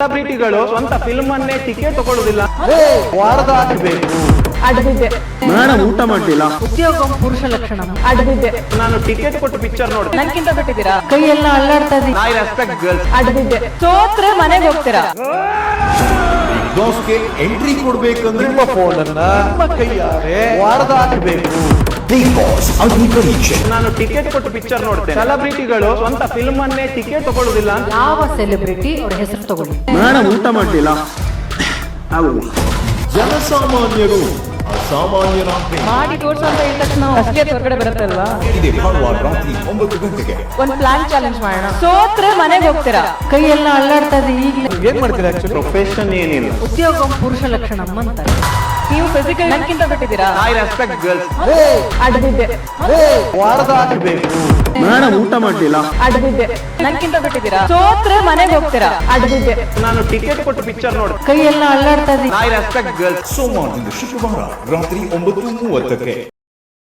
ಸೆಲೆಬ್ರಿಟಿಗಳು ಸ್ವಂತ ಫಿಲ್ಮ್ ಅನ್ನೇ ಟಿಕೆಟ್ ತಗೊಳ್ಳೋದಿಲ್ಲ, ವಾರದಾಗಬೇಕು. ಅಡ್ಬಿದ್ದೆ. ಮೇಡಮ್ ಊಟ ಮಾಡ್ಲಿಲ್ಲ. ಉದ್ಯೋಗ ಪುರುಷ ಲಕ್ಷಣ. ಅಡ್ಬಿದ್ದೆ. ನಾನು ಟಿಕೆಟ್ ಕೊಟ್ಟು ಪಿಕ್ಚರ್ ನೋಡಿ ನನ್ಕಿಂತ ಬಿಟ್ಟಿದ್ದೀರಾ? ಕೈ ಎಲ್ಲ ಅಲ್ಲಾಡ್ತಾ ಇದೀನಿ. I respect girls. ಅಡ್ಬಿದ್ದೆ. ಸೋತ್ರೆ ಮನೆಗೆ ಹೋಗ್ತೀರಾ? ಬಾಸ್ಗೆ ಎಂಟ್ರಿ ಕೊಡ್ಬೇಕಂದ್ರೆ ನಿಮ್ಮ ಫೋನ್ ಅನ್ನ ನಿಮ್ಮ ಕೈಯಾರೆ ವಾರದಾಗಬೇಕು. ಬಿಗ್ ಬಾಸ್ ಅಗ್ನಿ ಪರೀಕ್ಷೆ. ನಾನು ಟಿಕೆಟ್ ಕೊಟ್ಟು ಪಿಕ್ಚರ್ ನೋಡ್ತೇನೆ. ಸೆಲೆಬ್ರಿಟಿಗಳು ಸ್ವಂತ ಫಿಲ್ಮ್ ಅನ್ನೇ ಟಿಕೆಟ್ ತಗೊಳ್ಳೋದಿಲ್ಲ. ಯಾವ ಸೆಲೆಬ್ರಿಟಿ ಅವ್ರ ಹೆಸರು ತಗೊಳ್ಳಿ. ಮೇಡಮ್ ಊಟ ಮಾಡ್ಲಿಲ್ಲ. ಜನಸಾಮಾನ್ಯರು ಅಸಾಮಾನ್ಯರಾಗ್ಬೇಕು. ಮಾಡಿ ತೋರ್ಸು ಅಂತ ಹೇಳಿದ ತಕ್ಷಣ ಅಷ್ಟೇ ಹೊರಗಡೆ ಬರುತ್ತಲ್ವಾ? ಇದೆ ಭಾನುವಾರ ರಾತ್ರಿ 9 ಗಂಟೆಗೆ. ಒಂದ್ ಪ್ಲಾನ್ ಚಾಲೆಂಜ್ ಮಾಡೋಣ. ಸೋತ್ರೆ ಮನೆಗೆ ಹೋಗ್ತೀರಾ? ಕೈ ಎಲ್ಲ ಅಲ್ಲಾಡ್ತಾ ಇದೆ ಈಗಲೇ. ಏನ್ ಮಾಡ್ತೀರಾ? ಆಕ್ಚುಲಿ ಪ್ರೊಫೆಷನ್ ಏನಿಲ್ಲ. ಉದ್ಯೋಗ ಪುರುಷ ಲಕ್ಷಣ ಅಂತಾರೆ. ನೀವು ಫಿಸಿಕಲ್ ನನ್ಕಿಂತ ಬಿಟ್ಟಿದ್ದೀರಾ? I respect girls. ಅಡ್ಬಿದ್ದೆ. ವಾರದಾಗಬೇಕು. ಮೇಡಮ್ ಊಟ ಮಾಡ್ಲಿಲ್ಲ. ಅಡ್ಬಿದ್ದೆ. ನನ್ಕಿಂತ ಬಿಟ್ಟಿದ್ದೀರಾ? ಸೋತ್ರೆ ಮನೆಗೆ ಹೋಗ್ತೀರಾ? ಅಡ್ಬಿದ್ದೆ. ನಾನು ಟಿಕೆಟ್ ಕೊಟ್ಟು ಪಿಕ್ಚರ್ ನೋಡ್ತೇನೆ. ಕೈ ಎಲ್ಲ ಅಲ್ಲಾಡ್ತಾ ಇದೆ. I respect girls. ಸೋಮವಾರದಿಂದ ಶುಕ್ರವಾರ ರಾತ್ರಿ 9:30ಕ್ಕೆ.